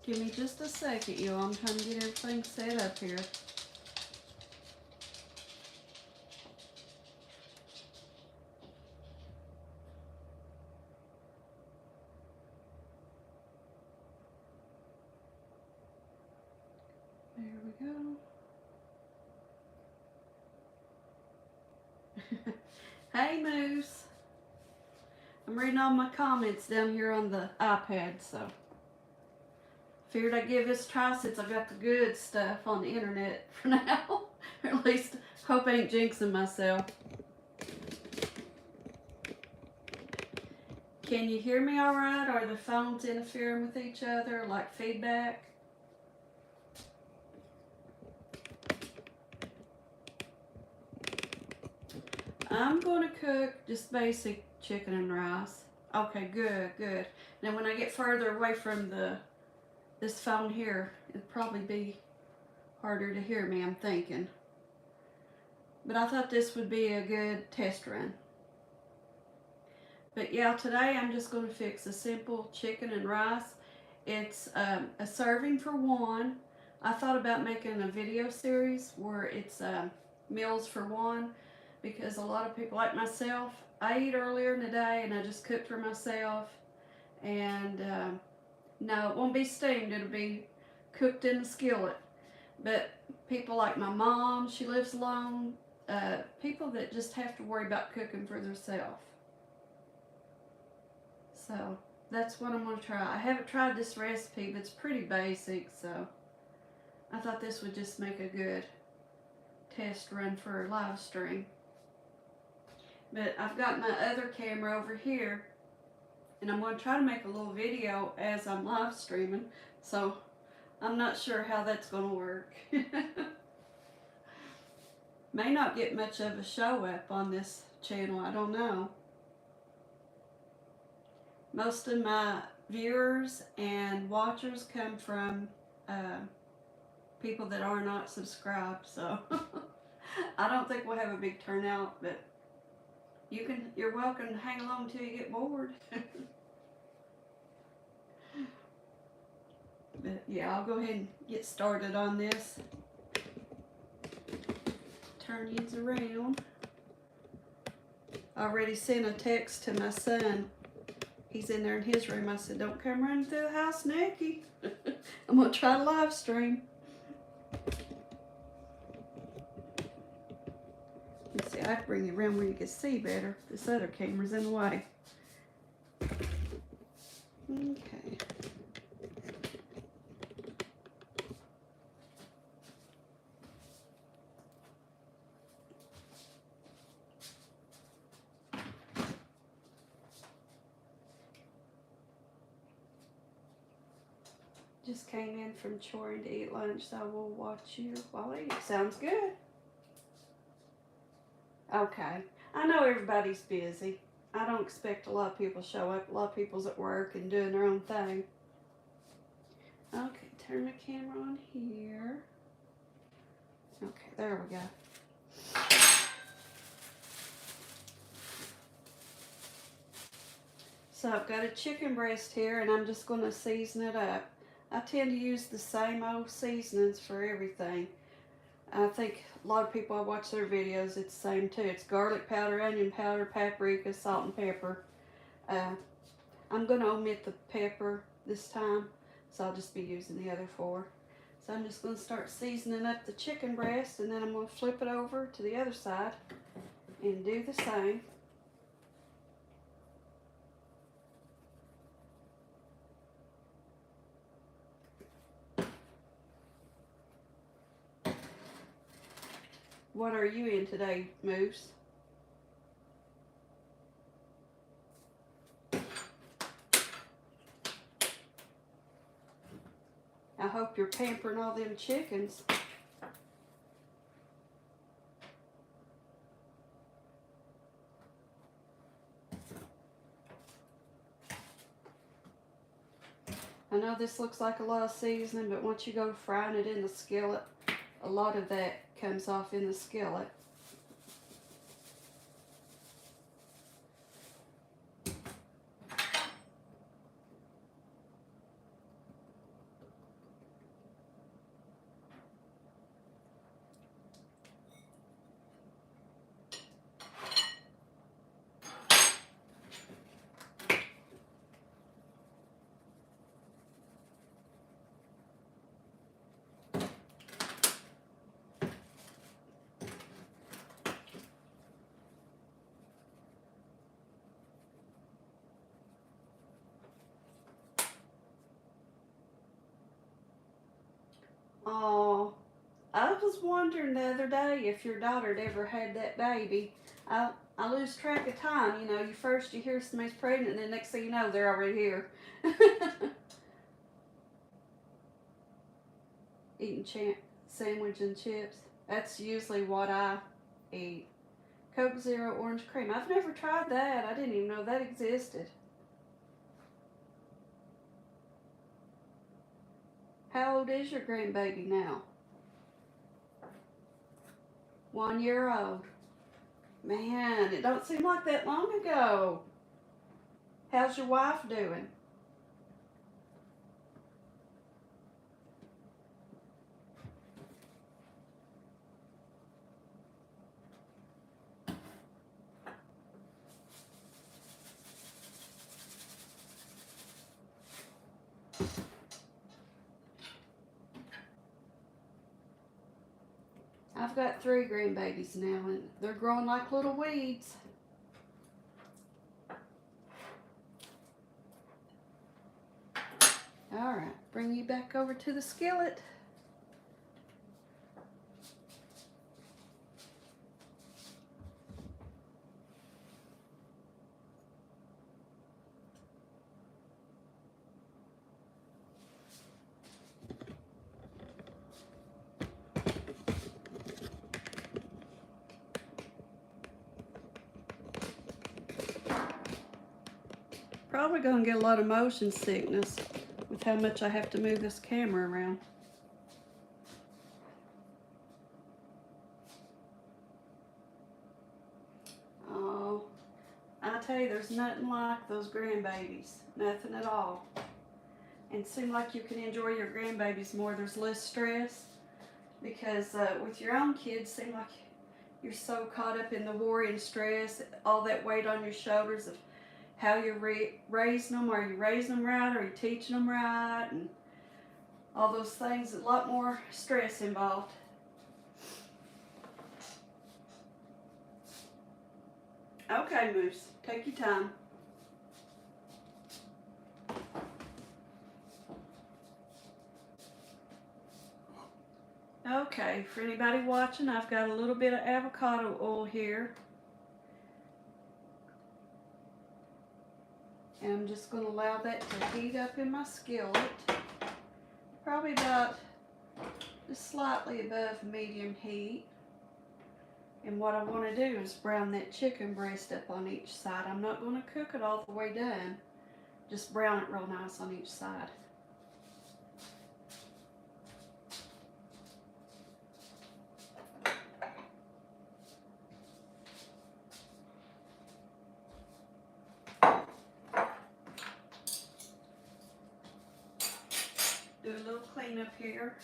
Give me just a second, y'all. I'm trying to get everything set up here. There we go. Hey, Moose. I'm reading all my comments down here on the iPad, so figured I'd give this a try since I got the good stuff on the internet for now. Or at least hope I ain't jinxing myself. Can you hear me all right? Are the phones interfering with each other, like feedback? I'm going to cook just basic chicken and rice. Okay, good, good. Now when I get further away from this phone here, it'll probably be harder to hear me, I'm thinking. But I thought this would be a good test run. But yeah, today I'm just going to fix a simple chicken and rice. It's a serving for one. I thought about making a video series where it's meals for one, because a lot of people like myself, I eat earlier in the day and I just cook for myself. And no, it won't be steamed, it'll be cooked in the skillet. But people like my mom, she lives alone, people that just have to worry about cooking for themselves. So that's what I'm going to try. I haven't tried this recipe, but it's pretty basic, so I thought this would just make a good test run for a live stream. But I've got my other camera over here, and I'm going to try to make a little video as I'm live streaming, so I'm not sure how that's going to work. May not get much of a show up on this channel, I don't know. Most of my viewers and watchers come from people that are not subscribed, so I don't think we'll have a big turnout, but you're welcome to hang along until you get bored. But yeah, I'll go ahead and get started on this. Turn these around. I already sent a text to my son. He's in there in his room. I said, don't come running through the house naked. I'm going to try to live stream. Let's see, I have to bring it around where you can see better. This other camera's in the way. Okay. Just came in from choring to eat lunch, so I will watch you while I eat. Sounds good. Okay. I know everybody's busy. I don't expect a lot of people to show up. A lot of people's at work and doing their own thing. Okay, turn the camera on here. Okay, there we go. So I've got a chicken breast here, and I'm just going to season it up. I tend to use the same old seasonings for everything. I think a lot of people, I watch their videos, it's the same too. It's garlic powder, onion powder, paprika, salt and pepper. I'm going to omit the pepper this time, so I'll just be using the other four. So I'm just going to start seasoning up the chicken breast, and then I'm going to flip it over to the other side and do the same. What are you in today, Moose? I hope you're pampering all them chickens. I know this looks like a lot of seasoning, but once you go frying it in the skillet, a lot of that comes off in the skillet. Oh, I was wondering the other day if your daughter had ever had that baby. I lose track of time. You know, you hear somebody's pregnant, and then next thing you know, they're already here. Eating sandwich and chips. That's usually what I eat. Coke Zero orange cream. I've never tried that. I didn't even know that existed. How old is your grandbaby now? 1 year old. Man, it don't seem like that long ago. How's your wife doing? I've got 3 grandbabies now, and they're growing like little weeds. All right, bring you back over to the skillet. Probably gonna get a lot of motion sickness with how much I have to move this camera around. Oh, I tell you, there's nothing like those grandbabies. Nothing at all. And it seems like you can enjoy your grandbabies more. There's less stress because with your own kids, it seems like you're so caught up in the worry and stress, all that weight on your shoulders of how you're raising them. Are you raising them right? Are you teaching them right? And all those things, a lot more stress involved. Okay, Moose, take your time. Okay, for anybody watching, I've got a little bit of avocado oil here. And I'm just going to allow that to heat up in my skillet. Probably about just slightly above medium heat. And what I want to do is brown that chicken breast up on each side. I'm not going to cook it all the way done. Just brown it real nice on each side. Do a little cleanup here.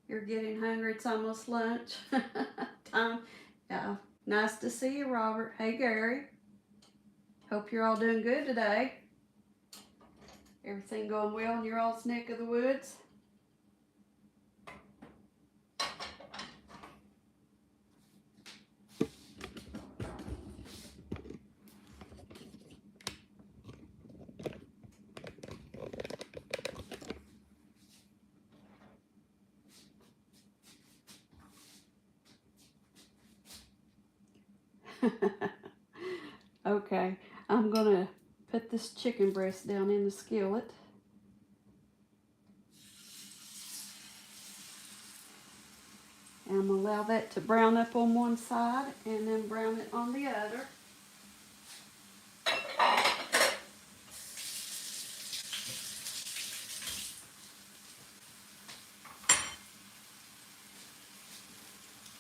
You're getting hungry. It's almost lunch time. Yeah. Nice to see you, Robert. Hey, Gary. Hope you're all doing good today. Everything going well in your all's neck of the woods? Okay, I'm gonna put this chicken breast down in the skillet. And I'm gonna allow that to brown up on one side and then brown it on the other.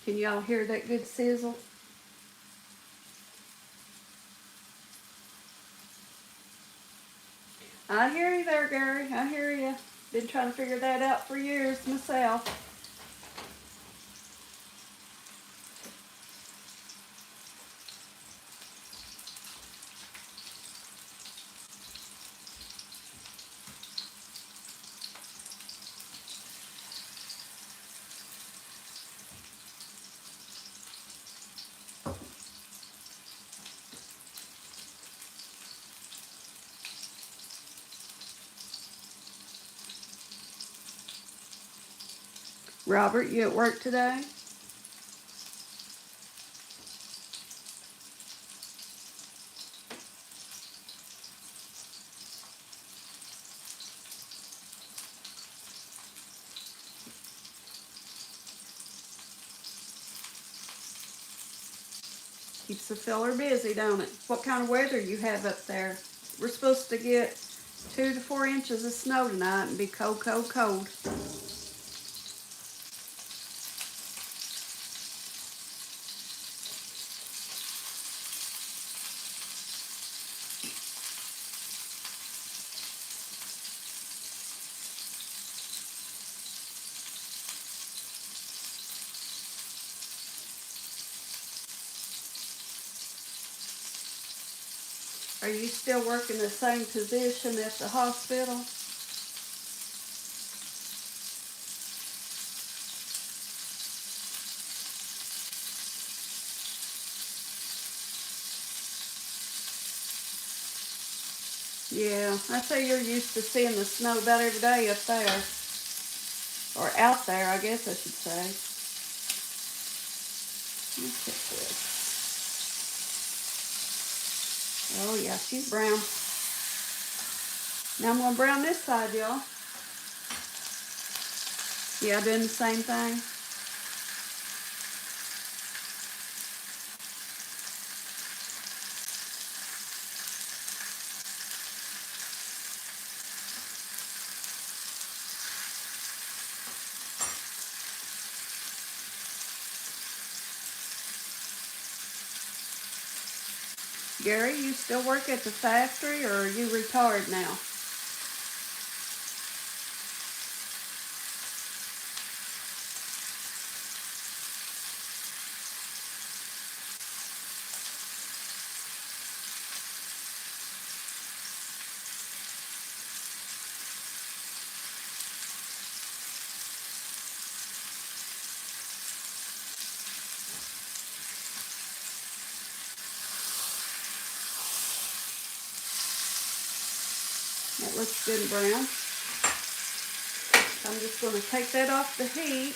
Can y'all hear that good sizzle? I hear you there, Gary. I hear you. Been trying to figure that out for years myself. Robert, you at work today? Keeps the filler busy, don't it? What kind of weather you have up there? We're supposed to get 2 to 4 inches of snow tonight and be cold, cold, cold. Are you still working the same position at the hospital? Yeah, I say you're used to seeing the snow about every day up there. Or out there, I guess I should say. Look at this. Oh yeah, she's brown. Now I'm going to brown this side, y'all. Yeah, doing the same thing. Gary, you still work at the factory or are you retired now? That looks good and brown. I'm just going to take that off the heat.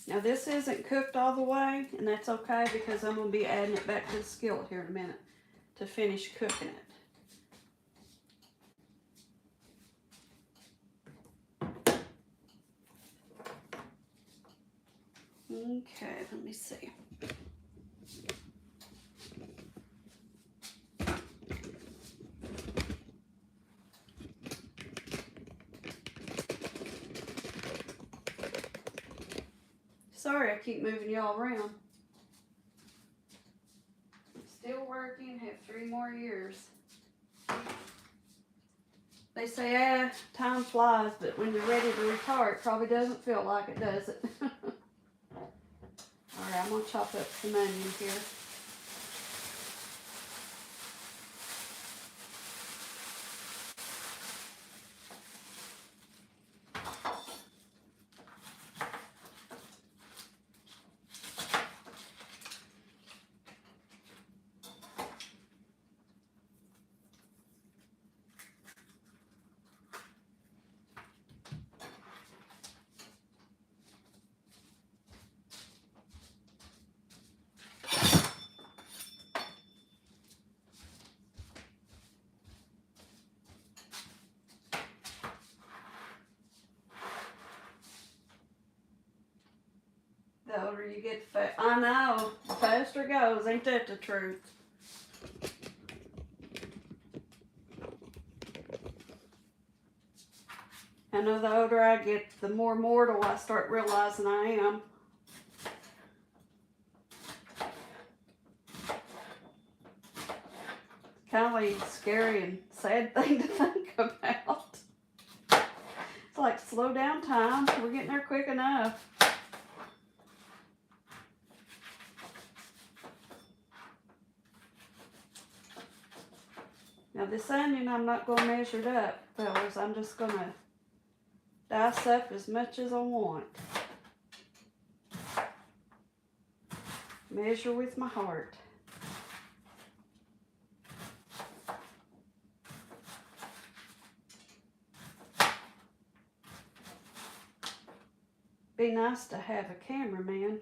Now this isn't cooked all the way, and that's okay because I'm going to be adding it back to the skillet here in a minute to finish cooking it. Okay, let me see. Sorry, I keep moving y'all around. Still working, have 3 more years. They say, time flies, but when you're ready to retire, it probably doesn't feel like it, does it? Alright, I'm going to chop up some onion here. The older you get, I know, the faster it goes. Ain't that the truth? I know the older I get, the more mortal I start realizing I am. Kind of a scary and sad thing to think about. It's like, slow down time. We're getting there quick enough. Now this onion, I'm not going to measure it up, fellas. I'm just going to dice up as much as I want. Measure with my heart. Be nice to have a cameraman.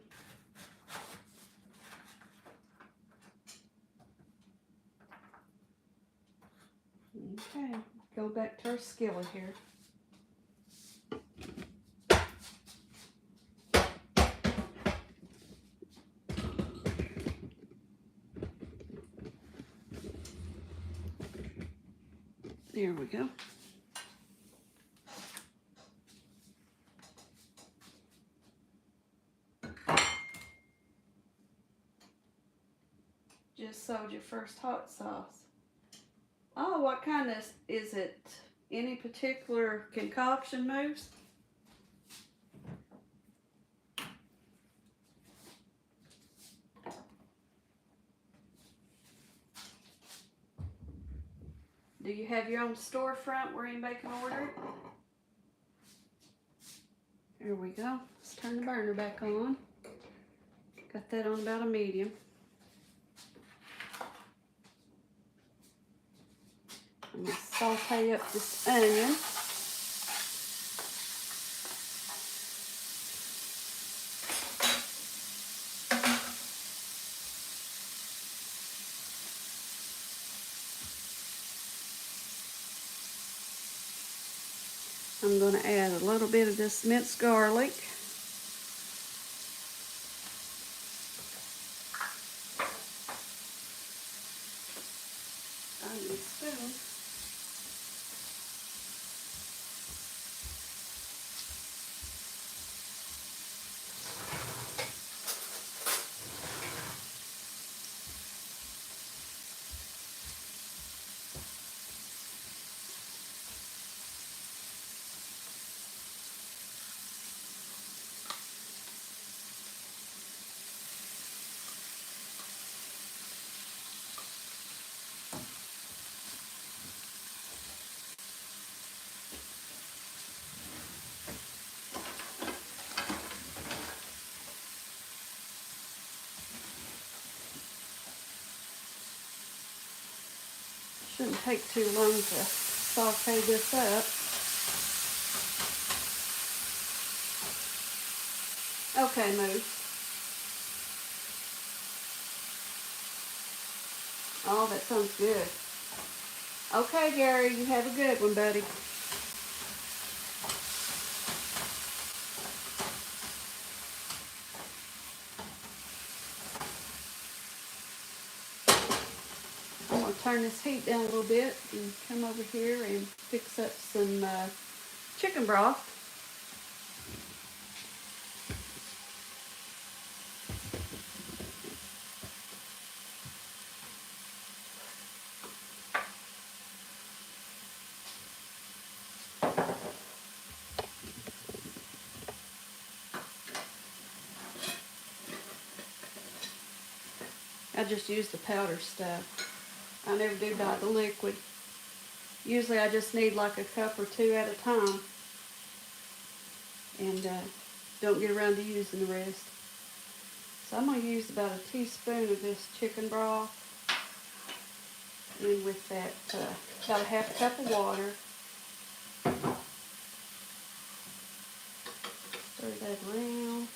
Okay, go back to our skillet here. There we go. Just sold your first hot sauce. Oh, what kind of, is it any particular concoction mousse? Do you have your own storefront where anybody can order it? There we go. Let's turn the burner back on. Got that on about a medium. I'm going to saute up this onion. I'm going to add a little bit of this minced garlic. Onion spoon. Shouldn't take too long to saute this up. Okay, move. Oh, that sounds good. Okay, Gary, you have a good one, buddy. I'm going to turn this heat down a little bit and come over here and fix up some chicken broth. I just use the powder stuff. I never do buy the liquid. Usually I just need like a cup or two at a time. And don't get around to using the rest. So I'm going to use about a teaspoon of this chicken broth. And with that, about a half cup of water. Stir that around.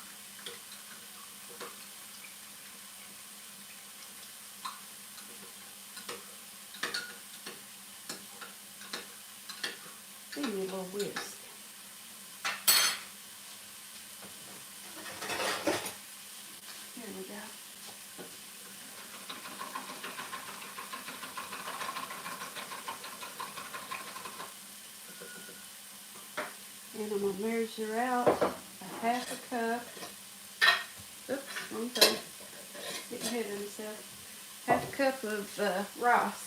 Give me a little whisk. Here we go. And I'm going to measure out a half a cup. Oops, wrong thing. Getting ahead of myself. Half a cup of rice.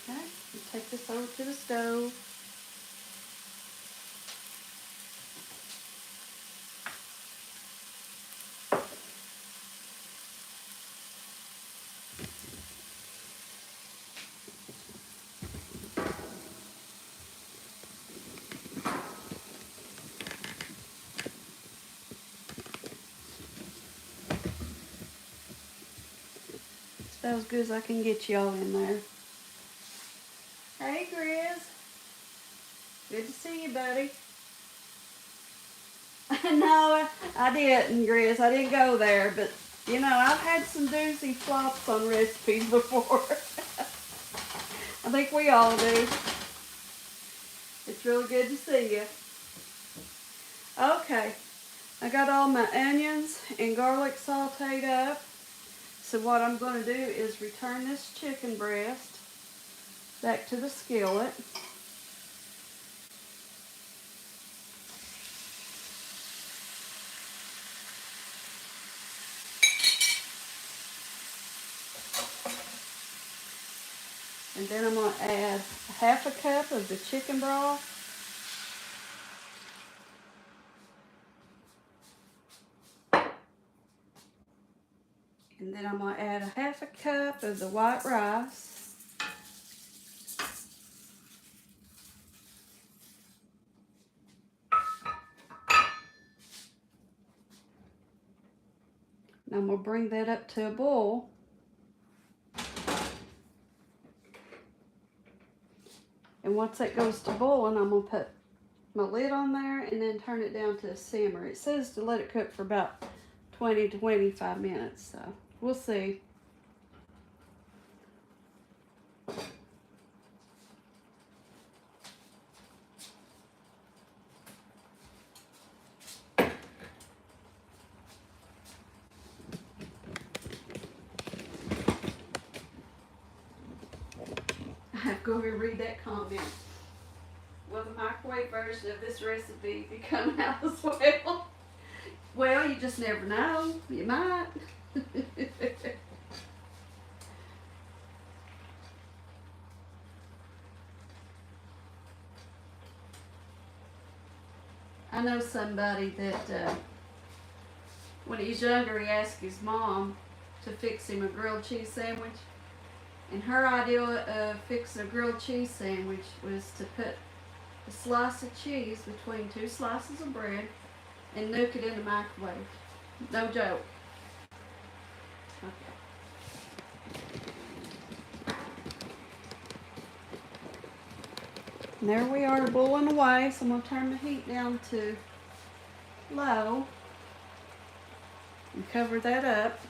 Okay, take this over to the stove. It's about as good as I can get y'all in there. Hey, Grizz. Good to see you, buddy. No, I didn't, Grizz. I didn't go there, but you know, I've had some doozy flops on recipes before. I think we all do. It's really good to see you. Okay, I got all my onions and garlic sauteed up. So what I'm going to do is return this chicken breast back to the skillet. And then I'm going to add half a cup of the chicken broth. And then I'm going to add a half a cup of the white rice. And I'm going to bring that up to a boil. And once that goes to boiling, I'm going to put my lid on there and then turn it down to a simmer. It says to let it cook for about 20 to 25 minutes, so we'll see. I have to go over and read that comment. Will the microwave version of this recipe be coming out as well? Well, you just never know. You might. I know somebody that when he was younger, he asked his mom to fix him a grilled cheese sandwich. And her idea of fixing a grilled cheese sandwich was to put a slice of cheese between two slices of bread and nuke it in the microwave. No joke. Okay. And there we are, boiling away. So I'm going to turn the heat down to low and cover that up.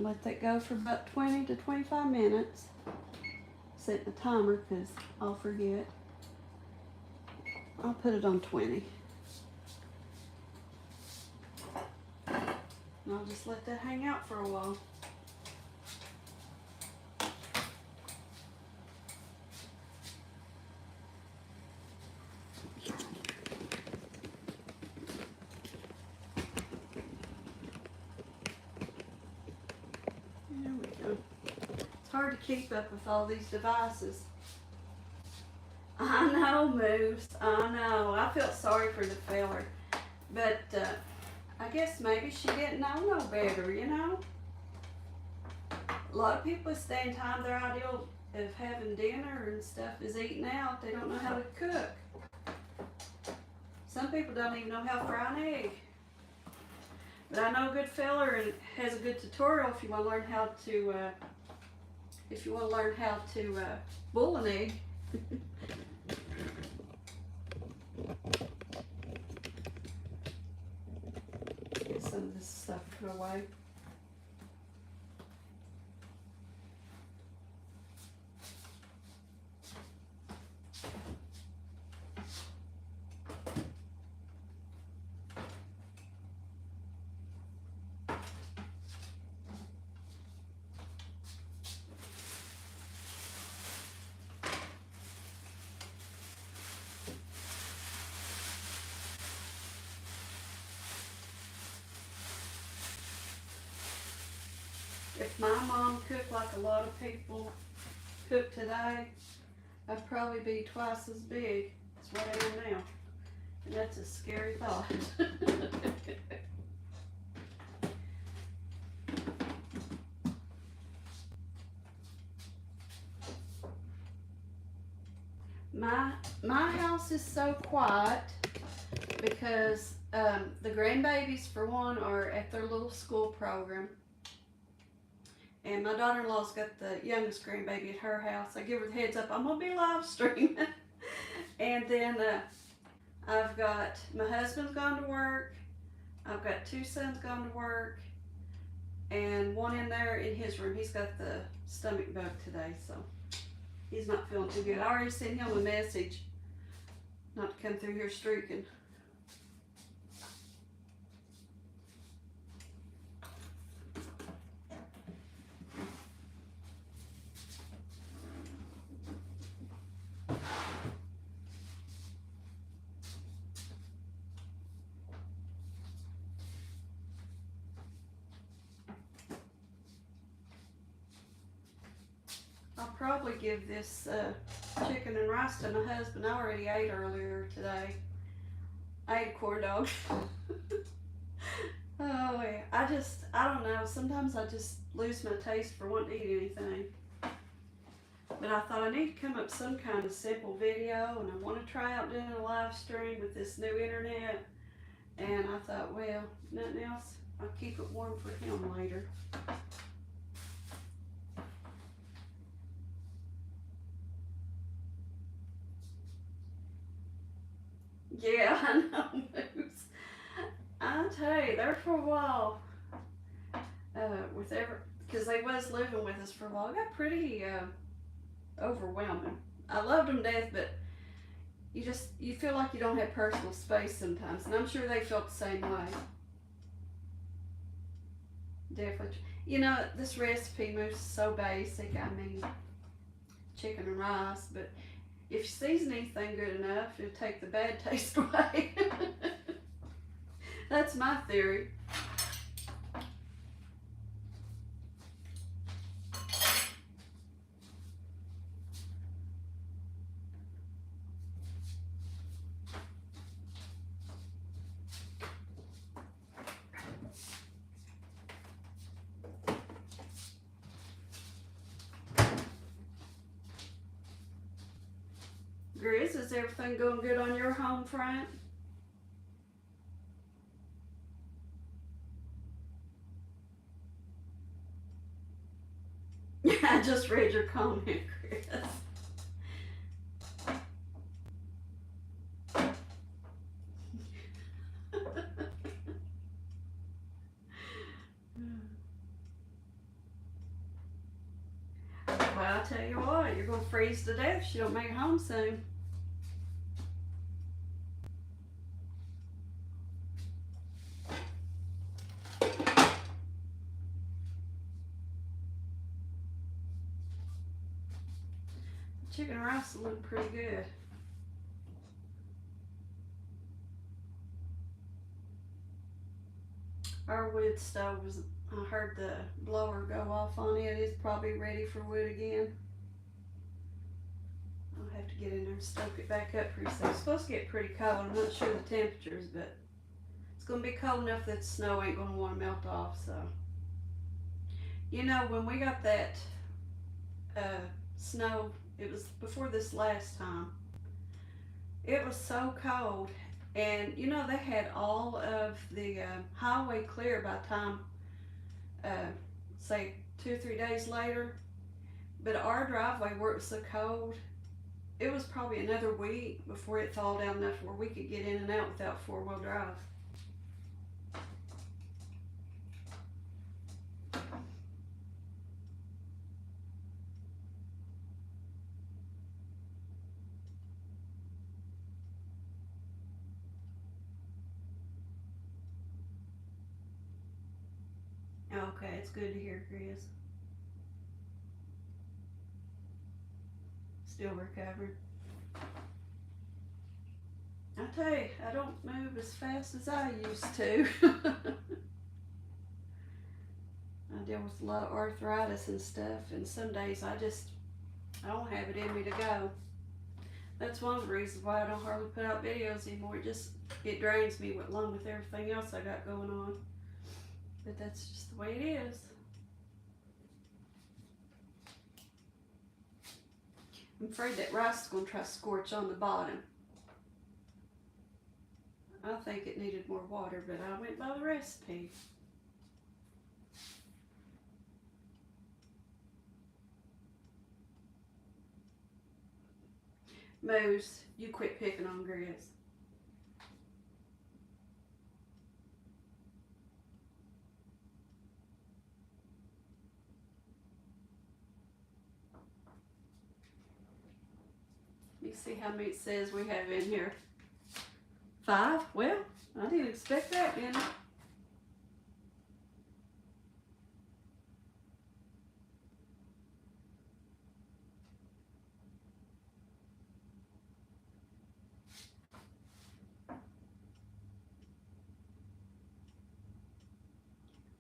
Let that go for about 20 to 25 minutes. Set the timer because I'll forget. I'll put it on 20. And I'll just let that hang out for a while. There we go. It's hard to keep up with all these devices. I know, Moose. I know. I felt sorry for the feller. But I guess maybe she didn't know no better, you know? A lot of people stay in time, their ideal of having dinner and stuff is eating out. They don't know how to cook. Some people don't even know how to fry an egg. But I know a good feller and has a good tutorial if you want to learn how to boil an egg. away. If my mom cooked like a lot of people cook today, I'd probably be twice as big as what I am now. And that's a scary thought. My house is so quiet because the grandbabies, for one, are at their little school program. And my daughter-in-law's got the youngest grandbaby at her house. I give her the heads up, I'm going to be live streaming. And then I've got, my husband's gone to work. I've got 2 sons gone to work. And one in there in his room. He's got the stomach bug today, so he's not feeling too good. I already sent him a message not to come through here streaking. I'll probably give this chicken and rice to my husband. I already ate earlier today. I ate a corn dog. Oh yeah, I don't know. Sometimes I just lose my taste for wanting to eat anything. But I thought I need to come up with some kind of simple video, and I want to try out doing a live stream with this new internet. And I thought, well, nothing else. I'll keep it warm for him later. Yeah, I know, Moose. I tell you, there for a while, because they was living with us for a while, it got pretty overwhelming. I loved them to death, but you feel like you don't have personal space sometimes, and I'm sure they felt the same way. Definitely. You know, this recipe, Moose, is so basic. I mean, chicken and rice, but if you season anything good enough, it'll take the bad taste away. That's my theory. Grizz, is everything going good on your home front? I just read your comment, Grizz. Well, I'll tell you what, you're going to freeze to death if you don't make it home soon. Chicken and rice will look pretty good. Our wood stove was, I heard the blower go off on it. It's probably ready for wood again. I'll have to get in there and stoke it back up pretty soon. It's supposed to get pretty cold. I'm not sure the temperatures, but it's going to be cold enough that the snow ain't going to want to melt off. So, you know, when we got that snow, it was before this last time, it was so cold. And you know, they had all of the highway clear by the time, say 2 or 3 days later. But our driveway, where it was so cold, it was probably another week before it thawed down enough where we could get in and out without 4-wheel drive. Okay, it's good to hear, Chris. Still recovering. I tell you, I don't move as fast as I used to. I deal with a lot of arthritis and stuff, and some days I don't have it in me to go. That's one of the reasons why I don't hardly put out videos anymore. It drains me along with everything else I got going on. But that's just the way it is. I'm afraid that rice is going to try to scorch on the bottom. I think it needed more water, but I went by the recipe. Moose, you quit picking on Grizz. Let me see how many it says we have in here. 5? Well, I didn't expect that, didn't I?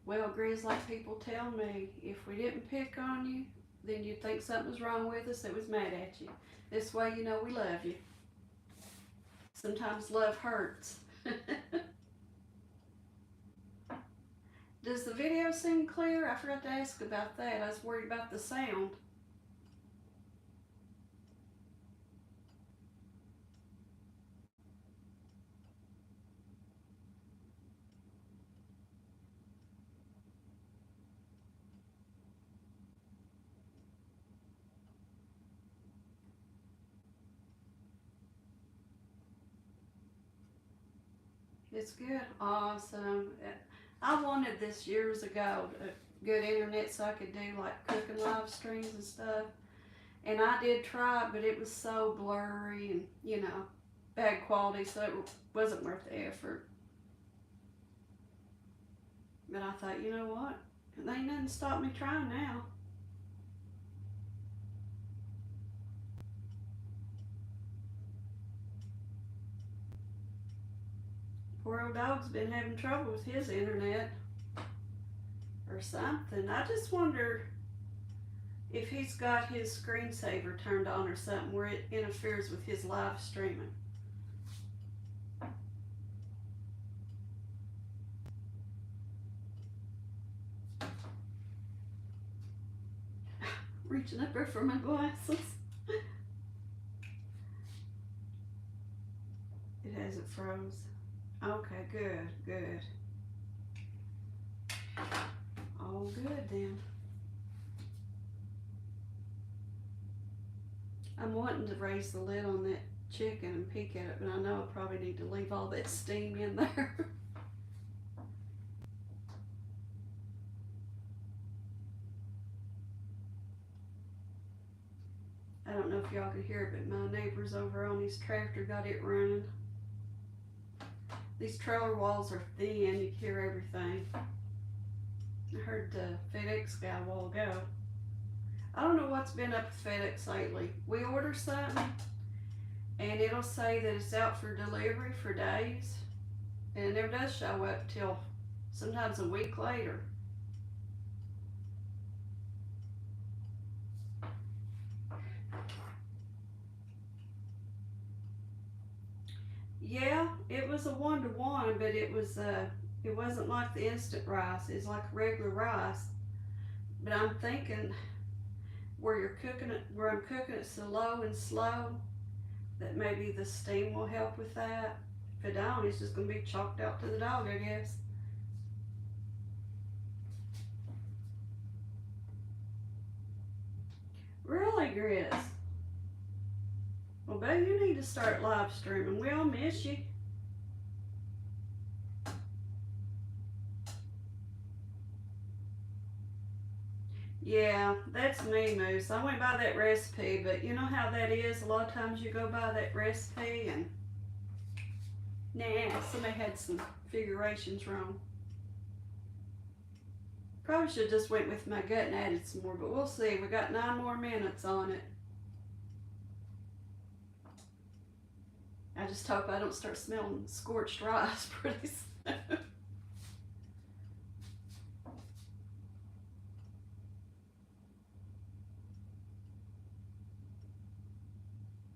Well, Grizz, like people tell me, if we didn't pick on you, then you'd think something was wrong with us that was mad at you. This way you know we love you. Sometimes love hurts. Does the video seem clear? I forgot to ask about that. I was worried about the sound. It's good. Awesome. I wanted this years ago, good internet so I could do like cooking live streams and stuff. And I did try it, but it was so blurry and, bad quality, so it wasn't worth the effort. But I thought, you know what? There ain't nothing to stop me trying now. Poor old dog's been having trouble with his internet or something. I just wonder if he's got his screensaver turned on or something where it interferes with his live streaming. Reaching up there for my glasses. It hasn't froze. Okay, good. All good then. I'm wanting to raise the lid on that chicken and peek at it, but I know I probably need to leave all that steam in there. I don't know if y'all could hear it, but my neighbors over on his tractor got it running. These trailer walls are thin, you can hear everything. I heard the FedEx guy a while ago. I don't know what's been up with FedEx lately. We order something and it'll say that it's out for delivery for days, and it never does show up till sometimes a week later. Yeah, it was a 1-to-1, but it wasn't like the instant rice. It's like regular rice. But I'm thinking where I'm cooking it so low and slow, that maybe the steam will help with that. If it don't, it's just gonna be chalked out to the dog, I guess. Really, Grizz? Well, babe, you need to start live streaming. We all miss you. Yeah, that's me, Moose. I went by that recipe, but you know how that is? A lot of times you go by that recipe and nah, somebody had some figurations wrong. Probably should have just went with my gut and added some more, but we'll see. We got 9 more minutes on it. I just hope I don't start smelling scorched rice pretty soon.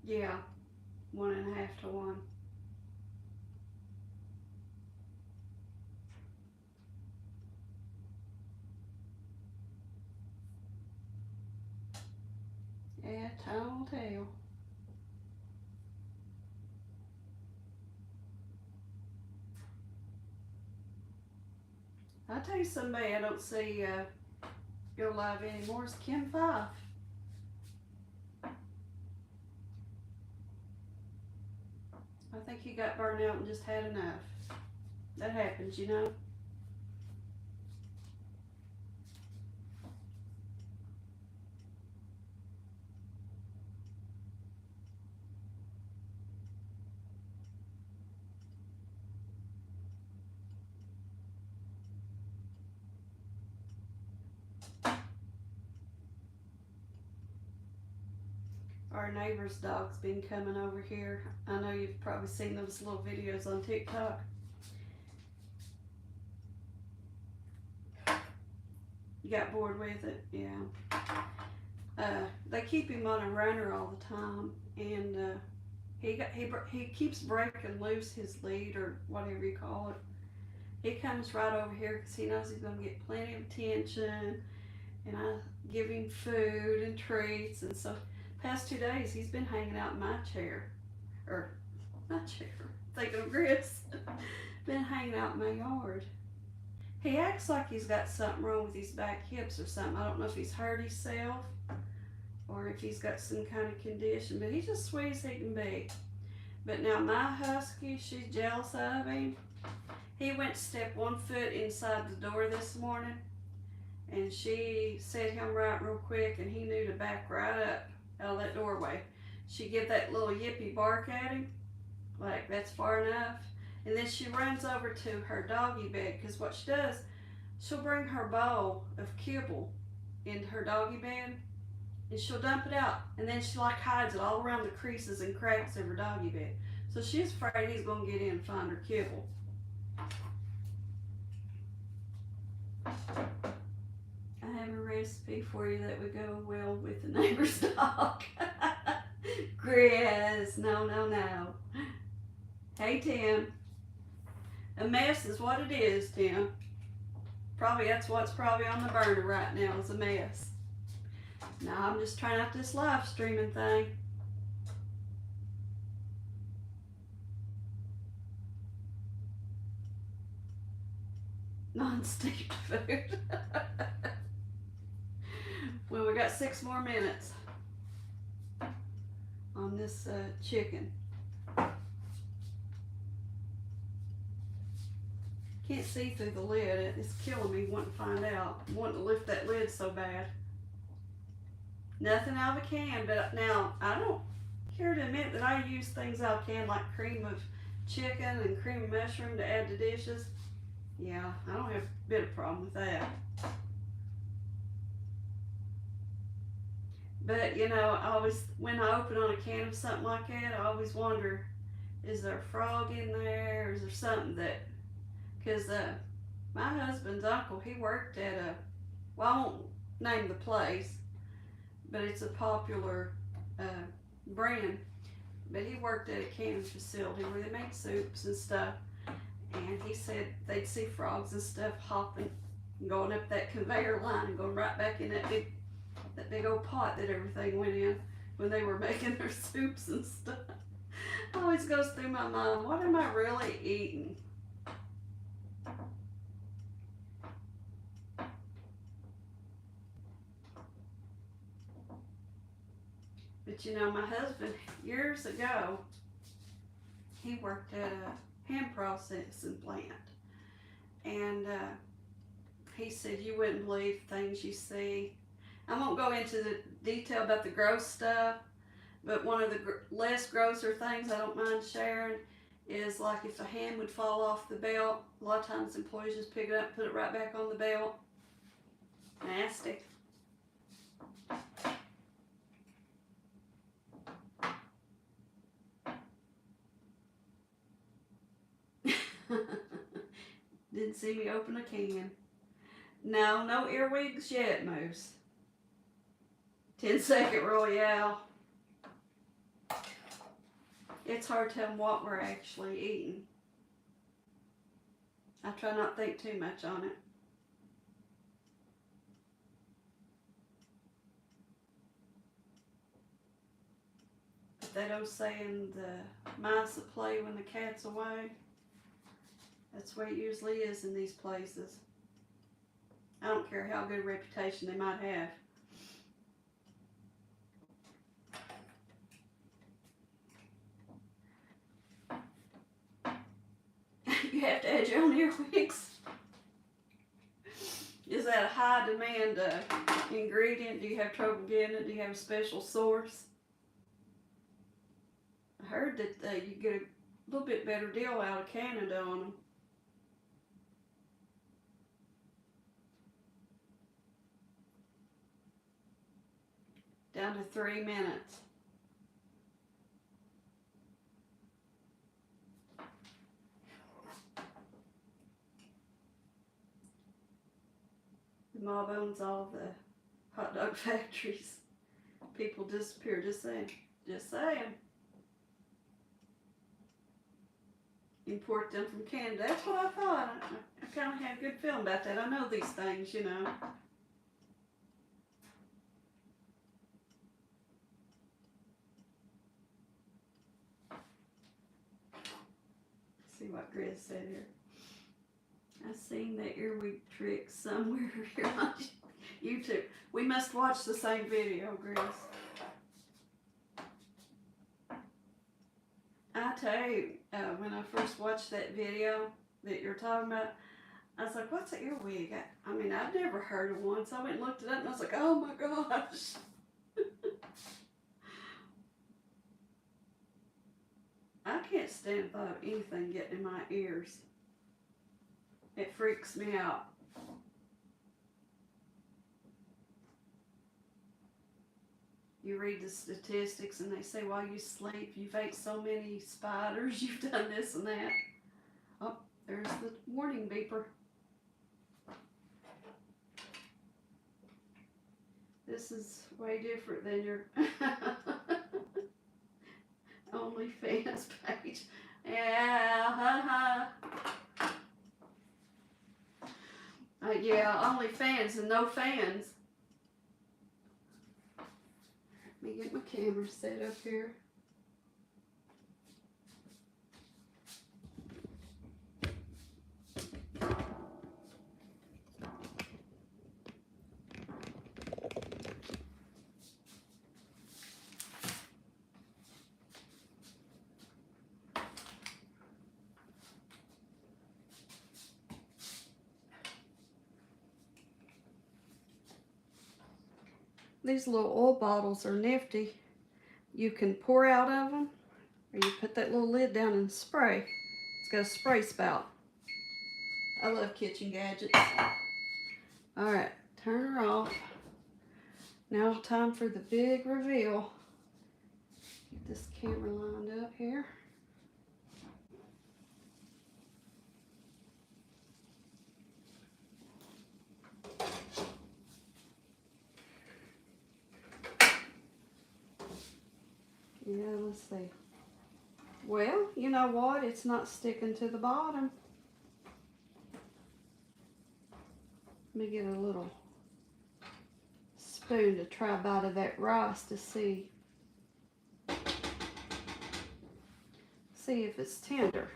Yeah, 1.5 to 1. Yeah, time will tell. I'll tell you somebody I don't see go live anymore is Kim Fife. I think he got burned out and just had enough. That happens, you know. Our neighbor's dog's been coming over here. I know you've probably seen those little videos on TikTok. You got bored with it? Yeah. They keep him on a runner all the time, and he keeps breaking loose his lead, or whatever you call it. He comes right over here because he knows he's going to get plenty of attention, and I give him food and treats. And so past 2 days he's been hanging out in my chair, thinking of Chris. Been hanging out in my yard. He acts like he's got something wrong with his back hips or something. I don't know if he's hurt himself or if he's got some kind of condition, but he's just sweet as he can be. But now my husky, she's jealous of him. He went to step 1 foot inside the door this morning, and she set him right real quick, and he knew to back right up out of that doorway. She give that little yippy bark at him, like that's far enough. And then she runs over to her doggy bed, because what she does, she'll bring her bowl of kibble into her doggy bed, and she'll dump it out, and then she like hides it all around the creases and cracks of her doggy bed. So she's afraid he's gonna get in and find her kibble. I have a recipe for you that would go well with the neighbor's dog. Chris, no. Hey, Tim. A mess is what it is, Tim. Probably that's what's probably on the burner right now is a mess. No, I'm just trying out this live streaming thing. Non-steamed food. Well, we got 6 more minutes on this chicken. Can't see through the lid. It's killing me wanting to find out. I'm wanting to lift that lid so bad. Nothing out of a can, but now I don't care to admit that I use things out of a can like cream of chicken and cream of mushroom to add to dishes. Yeah, I don't have a bit of problem with that. But you know, I always, when I open on a can of something like that, I always wonder, is there a frog in there? Or is there something that, because my husband's uncle, he worked at a, well, I won't name the place, but it's a popular brand. But he worked at a canning facility where they make soups and stuff. And he said they'd see frogs and stuff hopping and going up that conveyor line and going right back in that big old pot that everything went in when they were making their soups and stuff. Always goes through my mind, what am I really eating? But you know, my husband, years ago, he worked at a ham processing plant. And he said, you wouldn't believe things you see. I won't go into the detail about the gross stuff, but one of the less grosser things I don't mind sharing is like if a ham would fall off the belt, a lot of times employees just pick it up, put it right back on the belt. Nasty. Didn't see me open a can. No, no earwigs yet, Moose. 10-second royale. It's hard to tell what we're actually eating. I try not to think too much on it. But that old saying, the mice that play when the cat's away, that's the way it usually is in these places. I don't care how good a reputation they might have. You have to add your own earwigs. Is that a high demand ingredient? Do you have trouble getting it? Do you have a special source? I heard that you get a little bit better deal out of Canada on them. Down to 3 minutes. The mob owns all the hot dog factories. People disappear. Just saying. Just saying. Import them from Canada. That's what I thought. I kind of had a good feeling about that. I know these things, you know. See what Grizz said here. I seen that earwig trick somewhere here on YouTube. We must watch the same video, Grizz. I tell you, when I first watched that video that you're talking about, I was like, what's an earwig? I mean, I've never heard of one, so I went and looked it up, and I was like, oh my gosh. I can't stand the thought of anything getting in my ears. It freaks me out. You read the statistics and they say while you sleep, you've ate so many spiders, you've done this and that. Oh, there's the warning beeper. This is way different than your OnlyFans page. Yeah, yeah, OnlyFans and no fans. Let me get my camera set up here. These little oil bottles are nifty. You can pour out of them, or you put that little lid down and spray. It's got a spray spout. I love kitchen gadgets. All right, turn her off. Now time for the big reveal. Get this camera lined up here. Yeah, let's see. Well, you know what? It's not sticking to the bottom. Let me get a little spoon to try a bite of that rice to see if it's tender.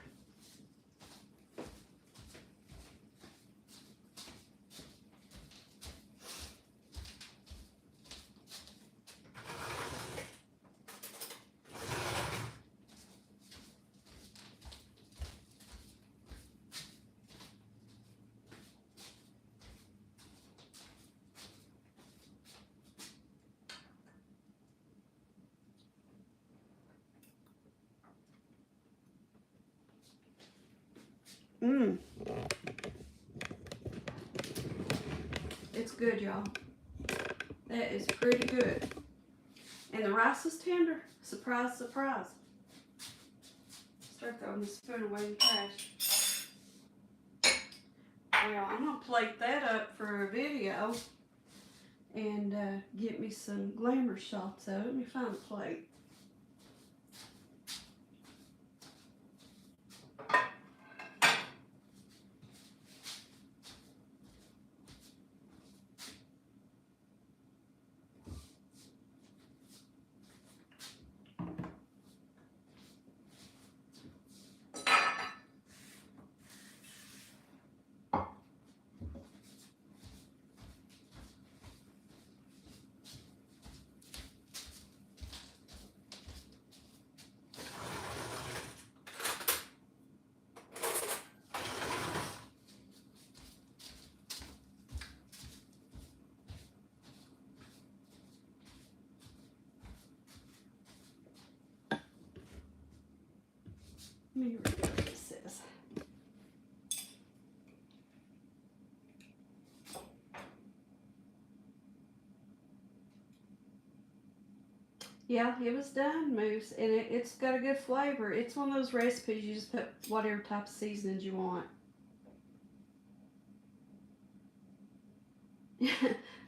good, y'all. That is pretty good. And the rice is tender. Surprise, surprise. Start throwing the spoon away in the trash. Well, I'm going to plate that up for a video and get me some glamour shots of it. Let me find a plate. Let me read what it says. Yeah, it was done, Moose, and it's got a good flavor. It's one of those recipes you just put whatever type of seasonings you want.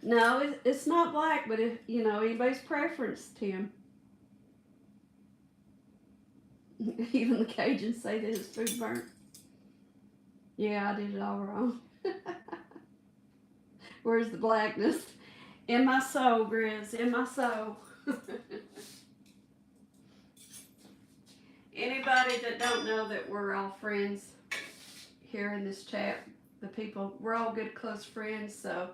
No, it's not black, but if, you know, anybody's preference, Tim. Even the Cajuns say that his food burnt. Yeah, I did it all wrong. Where's the blackness? In my soul, Grizz, in my soul. Anybody that don't know that we're all friends here in this chat, the people, we're all good, close friends, so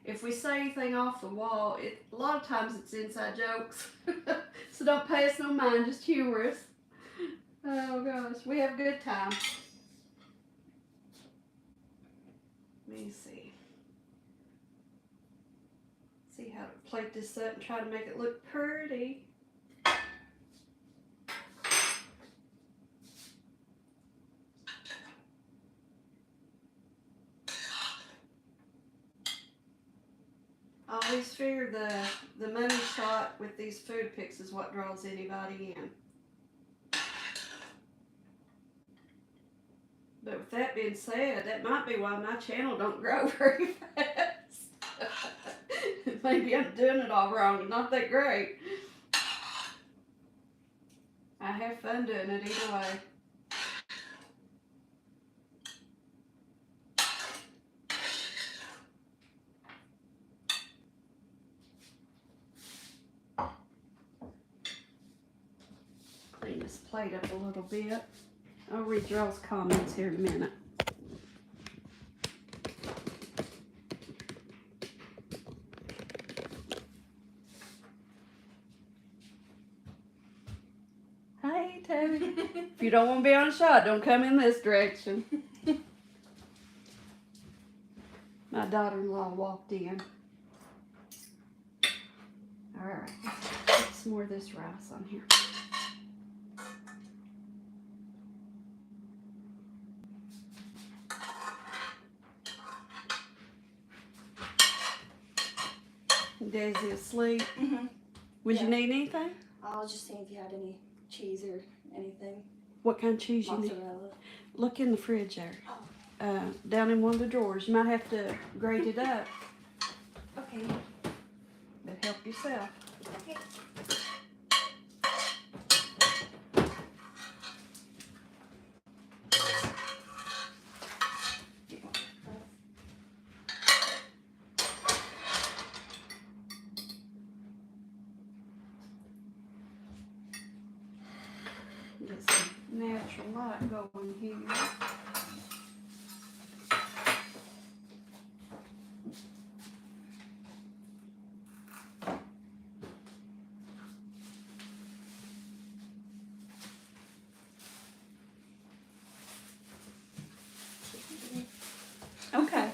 if we say anything off the wall, a lot of times it's inside jokes. So don't pay us no mind, just humor us. Oh gosh, we have a good time. Let me see. See how to plate this up and try to make it look pretty. I always fear the money shot with these food pics is what draws anybody in. But with that being said, that might be why my channel don't grow very fast. Maybe I'm doing it all wrong. Not that great. I have fun doing it either way. Clean this plate up a little bit. I'll read y'all's comments here in a minute. Hey, Tabby. If you don't want to be on a shot, don't come in this direction. My daughter-in-law walked in. All right, let's put some more of this rice on here. Daisy asleep. Mm-hmm. Would you need anything? I was just seeing if you had any cheese or anything. What kind of cheese you need? Mozzarella. Look in the fridge there. Oh. Down in one of the drawers. You might have to grate it up. Okay. But help yourself. Okay. Get some natural light going here. Okay.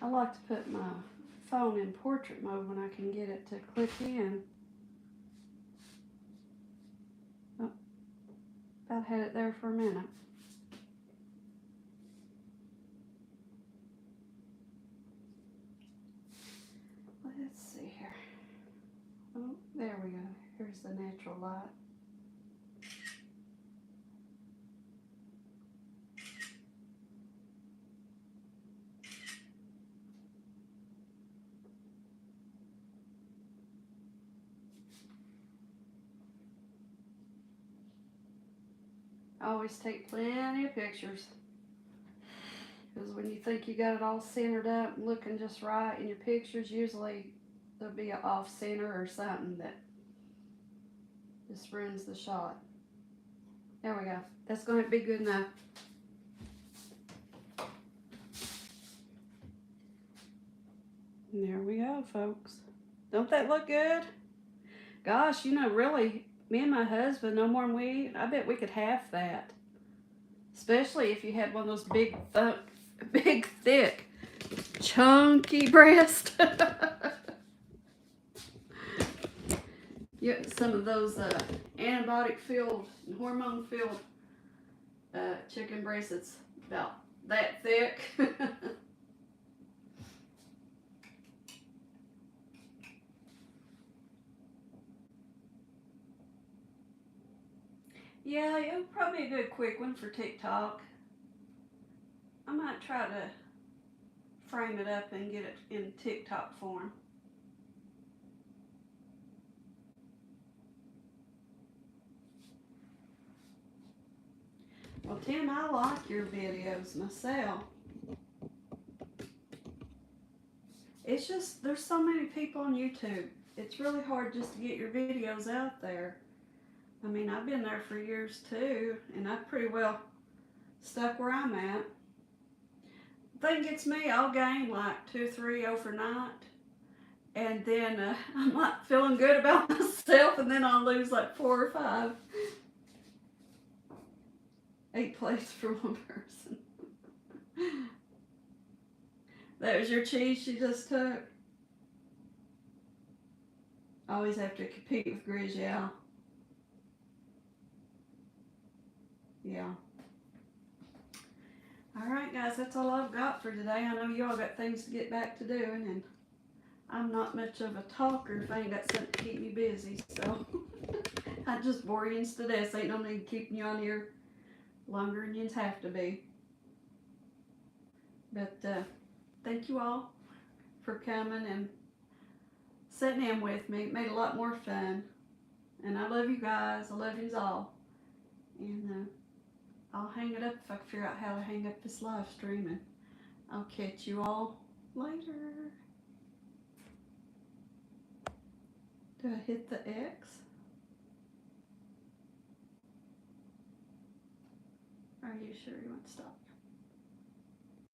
I like to put my phone in portrait mode when I can get it to click in. Oh, about had it there for a minute. There we go. Here's the natural light. I always take plenty of pictures. Because when you think you got it all centered up and looking just right in your pictures, usually there'll be an off center or something that just ruins the shot. There we go. That's going to be good enough. And there we go, folks. Don't that look good? Gosh, you know, really, me and my husband, no more than we eat, I bet we could half that. Especially if you had one of those big, thick, chunky breasts. Yeah, some of those antibiotic-filled, hormone-filled chicken breasts that's about that thick. Yeah, it would probably be a good quick one for TikTok. I might try to frame it up and get it in TikTok form. Well, Tim, I like your videos myself. It's just, there's so many people on YouTube. It's really hard just to get your videos out there. I mean, I've been there for years too, and I've pretty well stuck where I'm at. The thing gets me, I'll gain like 2 or 3 overnight, and then I'm not feeling good about myself, and then I'll lose like 4 or 5. 8 plates for one person. That was your cheese you just took? Always have to compete with Griselle. Yeah. Alright guys, that's all I've got for today. I know you all got things to get back to doing, and I'm not much of a talker if I ain't got something to keep me busy, so I just bore you to death. Ain't no need keeping you on here longer than you have to be. But thank you all for coming and sitting in with me. It made it a lot more fun. And I love you guys. I love you all. And I'll hang it up if I can figure out how to hang up this live stream. And I'll catch you all later. Do I hit the X? Are you sure you want to stop?